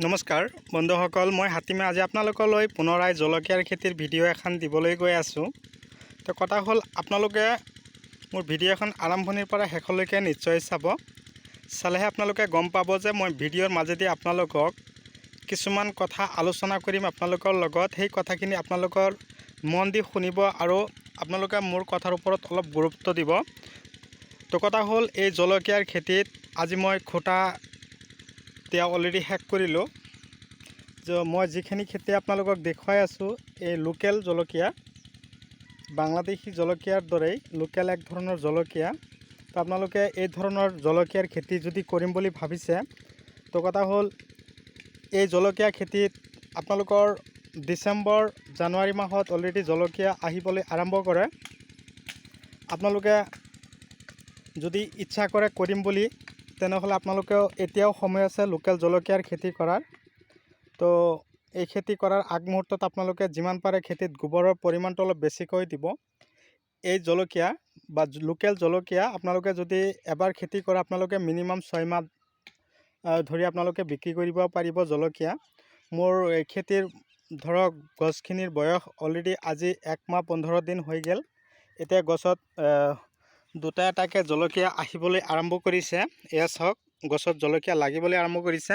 নমস্কাৰ বন্ধুসকল, মই হাতীমে আজি আপোনালোকলৈ পুনৰাই জলকীয়াৰ খেতিৰ ভিডিঅ' এখন দিবলৈ গৈ আছোঁ। তো কথা হ'ল, আপোনালোকে মোৰ ভিডিঅ' এখন আৰম্ভণিৰ পৰা শেষলৈকে নিশ্চয় চালেহে আপোনালোকে গম পাব যে মই ভিডিঅ'ৰ মাজেদি আপোনালোকক কিছুমান কথা আলোচনা কৰিম আপোনালোকৰ লগত। সেই কথাখিনি আপোনালোকৰ মন দি শুনিব আৰু আপোনালোকে মোৰ কথাৰ ওপৰত অলপ গুৰুত্ব দিব। তো কথা হ'ল, এই জলকীয়াৰ খেতিত আজি মই খুঁটা এতিয়া অলৰেডি শেষ কৰিলোঁ। মই যিখিনি খেতি আপোনালোকক দেখুৱাই আছোঁ, এই লোকেল জলকীয়া, বাংলাদেশী জলকীয়াৰ দৰেই লোকেল এক ধৰণৰ জলকীয়া। তো আপোনালোকে এই ধৰণৰ জলকীয়াৰ খেতি যদি কৰিম বুলি ভাবিছে, তো কথা হ'ল, এই জলকীয়া খেতিত আপোনালোকৰ ডিচেম্বৰ জানুৱাৰী মাহত অলৰেডি জলকীয়া আহিবলৈ আৰম্ভ কৰে। আপোনালোকে যদি ইচ্ছা কৰে কৰিম বুলি, তেনেহ'লে আপোনালোকেও এতিয়াও সময় আছে লোকেল জলকীয়াৰ খেতি কৰাৰ। তো এই খেতি কৰাৰ আগমুহূৰ্তত আপোনালোকে যিমান পাৰে খেতিত গোবৰৰ পৰিমাণটো অলপ বেছিকৈ দিব। এই জলকীয়া বা লোকেল জলকীয়া আপোনালোকে যদি এবাৰ খেতি কৰে, আপোনালোকে মিনিমাম 6 মাহ ধৰি আপোনালোকে বিক্ৰী কৰিব পাৰিব জলকীয়া। মোৰ এই খেতিৰ ধৰক গছখিনিৰ বয়স অলৰেডি আজি 1 মাহ 15 দিন হৈ গ'ল। এতিয়া গছত দুটা এটাকৈ জলকীয়া আহিবলৈ আৰম্ভ কৰিছে। এয়া চাওক, গছত জলকীয়া লাগিবলৈ আৰম্ভ কৰিছে।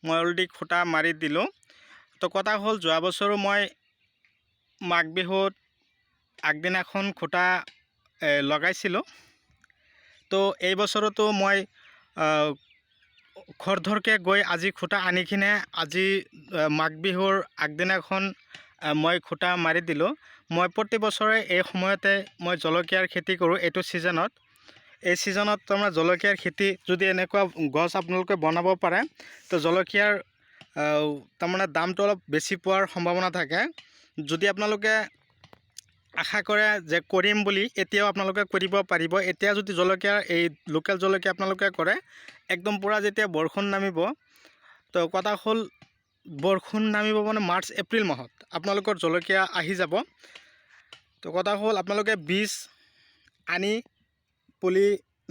মই অলৰেডি খুঁটা মাৰি দিলোঁ। তো কথা হ'ল, যোৱা বছৰো মই মাঘ বিহুত আগদিনাখন খুঁটা লগাইছিলোঁ। তো এই বছৰতো মই খৰধৰকৈ গৈ আজি খুঁটা আনি কিনে আজি মাঘ বিহুৰ আগদিনাখন মই খুঁটা মাৰি দিলোঁ। মই প্ৰতি বছৰে এই সময়তে মই জলকীয়াৰ খেতি কৰোঁ। এইটো ছিজনত, এই ছিজনত তাৰমানে জলকীয়াৰ খেতি যদি এনেকুৱা গছ আপোনালোকে বনাব পাৰে, তো জলকীয়াৰ তাৰমানে দামটো অলপ বেছি পোৱাৰ সম্ভাৱনা থাকে। যদি আপোনালোকে আশা কৰে যে কৰিম বুলি, এতিয়াও আপোনালোকে কৰিব পাৰিব। এতিয়া যদি জলকীয়া এই লোকেল জলকীয়া আপোনালোকে কৰে, একদম পূৰা যেতিয়া বৰষুণ নামিব, তো কথা হ'ল, বৰষুণ নামিব মানে মাৰ্চ এপ্ৰিল মাহত আপোনালোকৰ জলকীয়া আহি যাব। তো কথা হ'ল, আপোনালোকে বীজ আনি পুলি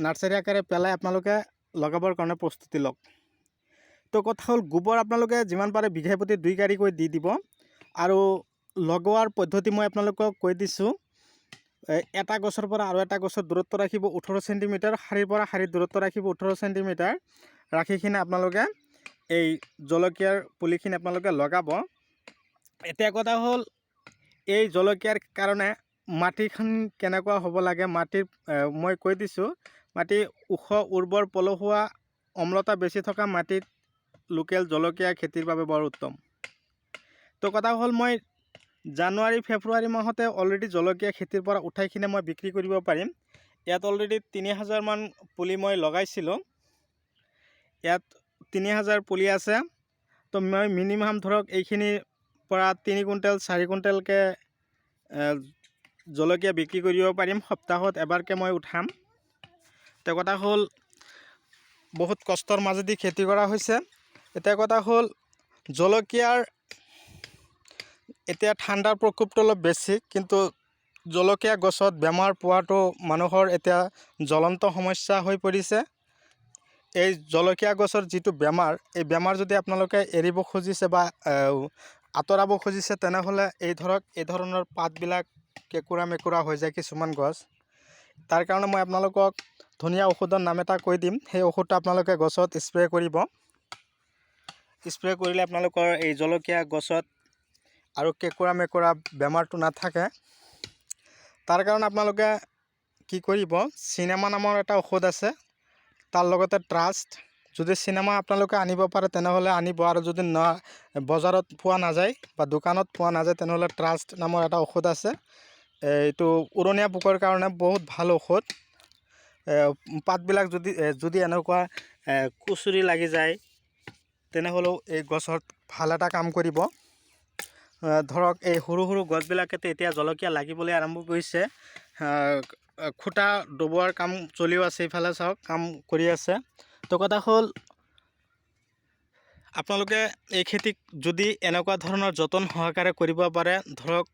নাৰ্চাৰী আকাৰে পেলাই আপোনালোকে লগাবৰ কাৰণে প্ৰস্তুতি লওক। তো কথা হ'ল, গোবৰ আপোনালোকে যিমান পাৰে বিঘাই প্ৰতি 2 গাড়ীকৈ দি দিব। আৰু লগোৱাৰ পদ্ধতি মই আপোনালোকক কৈ দিছোঁ। এটা গছৰ পৰা আৰু এটা গছৰ দূৰত্ব ৰাখিব 18 চেণ্টিমিটাৰ, শাৰীৰ পৰা শাৰীৰ দূৰত্ব ৰাখিব 18 চেণ্টিমিটাৰ ৰাখি কিনে আপোনালোকে এই জলকীয়াৰ পুলিখিনি আপোনালোকে লগাব। এতিয়া কথা হ'ল, এই জলকীয়াৰ কাৰণে মাটিখন কেনেকুৱা হ'ব লাগে, মাটিৰ মই কৈ দিছোঁ। মাটি ওখ, উৰ্বৰ, পলসুৱা, অম্লতা বেছি থকা মাটিত লোকেল জলকীয়া খেতিৰ বাবে বৰ উত্তম। তো কথা হ'ল, মই জানুৱাৰী ফেব্ৰুৱাৰী মাহতে অলৰেডি জলকীয়া খেতিৰ পৰা উঠাই কিনে মই বিক্ৰী কৰিব পাৰিম। ইয়াত অলৰেডি 3000 মান পুলি মই লগাইছিলোঁ। ইয়াত 3000 পুলি আছে। তো মই মিনিমাম ধৰক এইখিনিৰ পৰা 3 কুইণ্টেল 4 কুইণ্টেলকৈ জলকীয়া বিক্ৰী কৰিব পাৰিম। সপ্তাহত এবাৰকৈ মই উঠাম। তো কথা হ'ল, বহুত কষ্টৰ মাজেদি খেতি কৰা হৈছে। এতিয়া কথা হ'ল, জলকীয়াৰ এতিয়া ঠাণ্ডাৰ প্ৰকোপটো অলপ বেছি, কিন্তু জলকীয়া গছত বেমাৰ পোৱাটো মানুহৰ এতিয়া জ্বলন্ত সমস্যা হৈ পৰিছে। এই জলকীয়া গছৰ যিটো বেমাৰ, এই বেমাৰ যদি আপোনালোকে এৰিব খুজিছে বা আঁতৰাব খুজিছে, তেনেহ'লে এই ধৰণৰ পাতবিলাক কেঁকুৰা মেকুৰা হৈ যায় কিছুমান গছ। তাৰ কাৰণে মই আপোনালোকক ধুনীয়া ঔষধৰ নাম এটা কৈ দিম। সেই ঔষধটো আপোনালোকে গছত স্প্ৰে' কৰিব। স্প্ৰে' কৰিলে আপোনালোকৰ এই জলকীয়া গছত আৰু কেঁকুৰা মেকুৰা বেমাৰটো নাথাকে। তাৰ কাৰণে আপোনালোকে কি কৰিব, চিনেমা নামৰ এটা ঔষধ আছে, তাৰ লগতে ট্ৰাষ্ট। যদি চিনেমা আপোনালোকে আনিব পাৰে তেনেহ'লে আনিব, আৰু যদি বজাৰত পোৱা নাযায় বা দোকানত পোৱা নাযায়, তেনেহ'লে ট্ৰাষ্ট নামৰ এটা ঔষধ আছে। এইটো উৰণীয়া পোকৰ কাৰণে বহুত ভাল ঔষধ। পাতবিলাক যদি এনেকুৱা কুচুৰি লাগি যায়, তেনেহ'লেও এই গছত ভাল এটা কাম কৰিব। ধৰক এই সৰু সৰু গছবিলাকেতো এতিয়া জলকীয়া লাগিবলৈ আৰম্ভ কৰিছে। খুঁটা দবোৱাৰ কাম চলিও আছে, ইফালে চাওক কাম কৰি আছে। তো কথা হ'ল, আপোনালোকে এই খেতিক যদি এনেকুৱা ধৰণৰ যতন সহকাৰে কৰিব পাৰে, ধৰক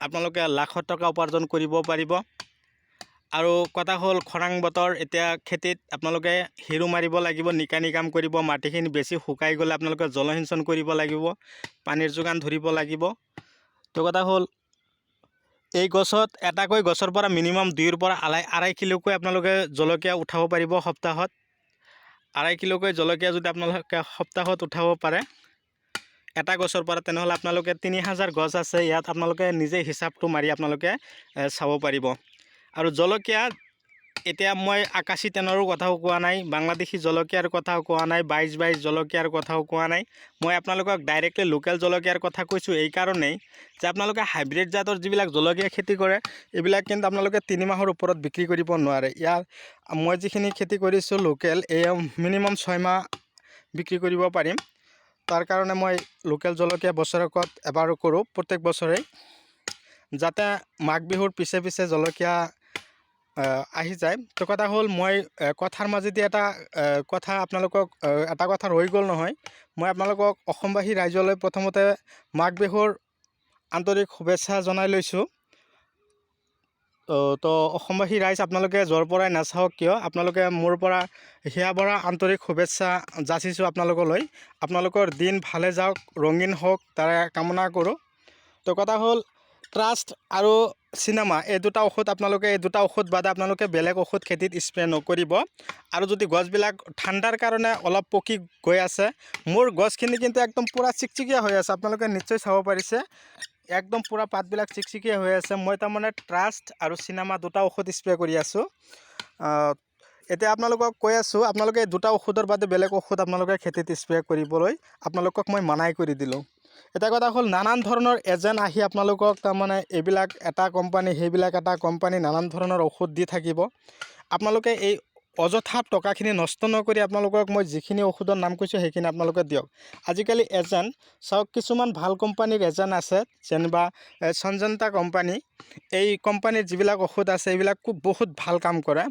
আপোনালোকে লাখত টকা উপাৰ্জন কৰিব পাৰিব। আৰু কথা হ'ল খৰাং বতৰ, এতিয়া খেতিত আপোনালোকে হিৰো মাৰিব লাগিব, নিকানি কাম কৰিব। মাটিখিনি বেছি শুকাই গ'লে আপোনালোকে জলসিঞ্চন কৰিব লাগিব, পানীৰ যোগান ধৰিব লাগিব। তো কথা হ'ল এই গছত এটাকৈ গছৰ পৰা মিনিমাম 2ৰ পৰা 2.5 কিলোকৈ আপোনালোকে জলকীয়া উঠাব পাৰিব সপ্তাহত। 2.5 কিলোকৈ জলকীয়া যদি আপোনালোকে সপ্তাহত উঠাব পাৰে এটা গছৰ পৰা, তেনেহ'লে আপোনালোকে 3000 গছ আছে ইয়াত, আপোনালোকে নিজে হিচাপটো মাৰি আপোনালোকে চাব পাৰিব। আৰু জলকীয়া এতিয়া মই আকাশী টেনৰো কথাও কোৱা নাই, বাংলাদেশী জলকীয়াৰ কথাও কোৱা নাই, 22 জলকীয়াৰ কথাও কোৱা নাই। মই আপোনালোকক ডাইৰেক্টলি লোকেল জলকীয়াৰ কথা কৈছোঁ এই কাৰণেই যে আপোনালোকে হাইব্ৰিড জাতৰ যিবিলাক জলকীয়া খেতি কৰে এইবিলাক কিন্তু আপোনালোকে 3 মাহৰ ওপৰত বিক্ৰী কৰিব নোৱাৰে। ইয়াৰ মই যিখিনি খেতি কৰিছোঁ লোকেল, এই মিনিমাম 6 মাহ বিক্ৰী কৰিব পাৰিম। তাৰ কাৰণে মই লোকেল জলকীয়া বছৰেকত এবাৰ কৰোঁ, প্ৰত্যেক বছৰেই, যাতে মাঘ বিহুৰ পিছে পিছে জলকীয়া আহি যায়। তো কথা হ'ল মই কথাৰ মাজেদি এটা কথা আপোনালোকক এটা কথা ৰৈ গ'ল নহয়, মই আপোনালোকক অসমবাসী ৰাইজলৈ প্ৰথমতে মাঘ বিহুৰ আন্তৰিক শুভেচ্ছা জনাই লৈছোঁ। তো অসমবাসী ৰাইজ আপোনালোকে য'ৰ পৰাই নাচাওক কিয়, আপোনালোকে মোৰ পৰা হিয়া ভৰা আন্তৰিক শুভেচ্ছা যাচিছোঁ আপোনালোকলৈ। আপোনালোকৰ দিন ভালে যাওক, ৰঙীন হওক, তাৰে কামনা কৰোঁ। তো কথা হ'ল ট্ৰাষ্ট আৰু চিনেমা এই দুটা ঔষধ আপোনালোকে, এই দুটা ঔষধ বাদে আপোনালোকে বেলেগ ঔষধ খেতিত স্প্ৰে নকৰিব। আৰু যদি গছবিলাক ঠাণ্ডাৰ কাৰণে অলপ পকি গৈ আছে, মোৰ গছখিনি কিন্তু একদম পূৰা চিকচিকীয়া হৈ আছে, আপোনালোকে নিশ্চয় চাব পাৰিছে, একদম পূৰা পাতবিলাক চিকচিকীয়া হৈ আছে। মই তাৰমানে ট্ৰাষ্ট আৰু চিনেমা দুটা ঔষধ স্প্ৰে কৰি আছোঁ। এতিয়া আপোনালোকক কৈ আছোঁ, আপোনালোকে এই দুটা ঔষধৰ বাদে বেলেগ ঔষধ আপোনালোকে খেতিত স্প্ৰে কৰিবলৈ আপোনালোকক মই মানাই কৰি দিলোঁ। এটা কথা হ'ল নানান ধৰণৰ এজেণ্ট আহি আপোনালোকক তাৰমানে এইবিলাক এটা কোম্পানী সেইবিলাক এটা কোম্পানী নানান ধৰণৰ ঔষধ দি থাকিব। আপোনালোকে এই অযথা টকাখিনি নষ্ট নকৰি আপোনালোকক মই যিখিনি ঔষধৰ নাম কৈছোঁ সেইখিনি আপোনালোকে দিয়ক। আজিকালি এজেণ্ট চাওক, কিছুমান ভাল কোম্পানীৰ এজেণ্ট আছে, যেনিবা সঞ্জন্তা কোম্পানী, এই কোম্পানীৰ যিবিলাক ঔষধ আছে এইবিলাক বহুত ভাল কাম কৰে।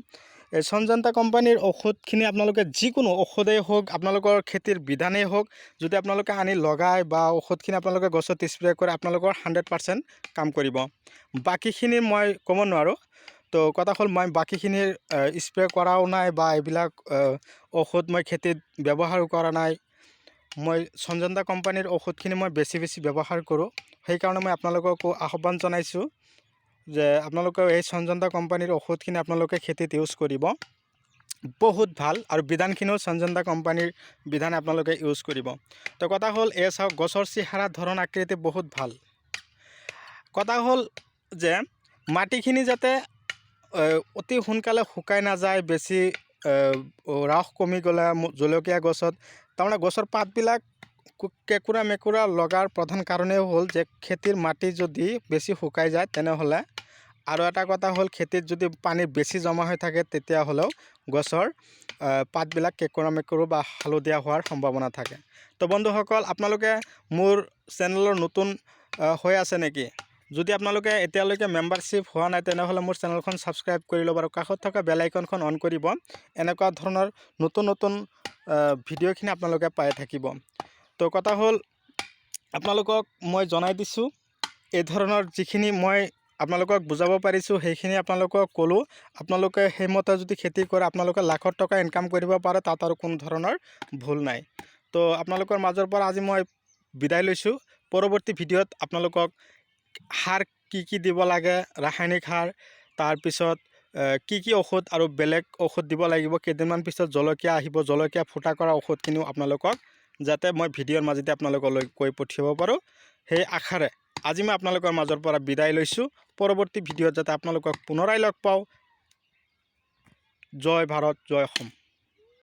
এই সঞ্জন্তা কোম্পানীৰ ঔষধখিনি আপোনালোকে যিকোনো ঔষধেই হওক, আপোনালোকৰ খেতিৰ বিধানেই হওক, যদি আপোনালোকে আনি লগায় বা ঔষধখিনি আপোনালোকে গছত স্প্ৰে কৰে, আপোনালোকৰ 100% কাম কৰিব। বাকীখিনি মই ক'ব নোৱাৰোঁ। তো কথা হ'ল মই বাকীখিনিৰ স্প্ৰে কৰাও নাই বা এইবিলাক ঔষধ মই খেতিত ব্যৱহাৰ কৰা নাই। মই সঞ্জন্তা কোম্পানীৰ ঔষধখিনি মই বেছি ব্যৱহাৰ কৰোঁ। সেইকাৰণে মই আপোনালোককো আহ্বান জনাইছোঁ যে আপোনালোকে এই সঞ্জন্তা কোম্পানীৰ ঔষধখিনি আপোনালোকে খেতিত ইউজ কৰিব, বহুত ভাল। আৰু বিধানখিনিও সঞ্জন্তা কোম্পানীৰ বিধান আপোনালোকে ইউজ কৰিব। তো কথা হ'ল এই চাওক, গছৰ চেহেৰা ধৰণ আকৃতি বহুত ভাল। কথা হ'ল যে মাটিখিনি যাতে অতি সোনকালে শুকাই নাযায়, বেছি ৰাস কমি গ'লে জলকীয়া গছত তাৰমানে গছৰ পাতবিলাক কেঁকুৰা মেকুৰা লগাৰ প্ৰধান কাৰণেই হ'ল যে খেতিৰ মাটি যদি বেছি শুকাই যায় তেনেহ'লে, আৰু এটা কথা হ'ল খেতিত যদি পানী বেছি জমা হৈ থাকে তেতিয়াহ'লেও গছৰ পাতবিলাক কেঁকুৰা মেকুৰা বা হালধীয়া হোৱাৰ সম্ভাৱনা থাকে। তো বন্ধুসকল, আপোনালোকে মোৰ চেনেলৰ নতুন হৈ আছে নেকি? যদি আপোনালোকে এতিয়ালৈকে মেম্বাৰশ্বিপ হোৱা নাই তেনেহ'লে মোৰ চেনেলখন ছাবস্ক্ৰাইব কৰি ল'ব আৰু কাষত থকা বেল আইকনখন অন কৰিব। এনেকুৱা ধৰণৰ নতুন ভিডিঅ'খিনি আপোনালোকে পাই থাকিব। তো কথা হ'ল আপোনালোকক মই জনাই দিছোঁ, এই ধৰণৰ যিখিনি মই আপোনালোকক বুজাব পাৰিছোঁ সেইখিনি আপোনালোকক ক'লোঁ। আপোনালোকে সেইমতে যদি খেতি কৰে আপোনালোকে লাখত টকা ইনকাম কৰিব পাৰে, তাত আৰু কোনো ধৰণৰ ভুল নাই। তো আপোনালোকৰ মাজৰ পৰা আজি মই বিদায় লৈছোঁ। পৰৱৰ্তী ভিডিঅ'ত আপোনালোকক সাৰ কি দিব লাগে, ৰাসায়নিক সাৰ, তাৰপিছত কি ঔষধ আৰু বেলেগ ঔষধ দিব লাগিব, কেইদিনমান পিছত জলকীয়া আহিব, জলকীয়া ফুটা কৰা ঔষধখিনিও আপোনালোকক যাতে মই ভিডিঅ'ৰ মাজেদি আপোনালোকলৈ কৈ পঠিয়াব পাৰোঁ, সেই আশাৰে আজি মই আপোনালোকৰ মাজৰ পৰা বিদায় লৈছোঁ। পৰৱৰ্তী ভিডিঅ'ত যাতে আপোনালোকক পুনৰাই লগ পাওঁ। জয় ভাৰত, জয় অসম।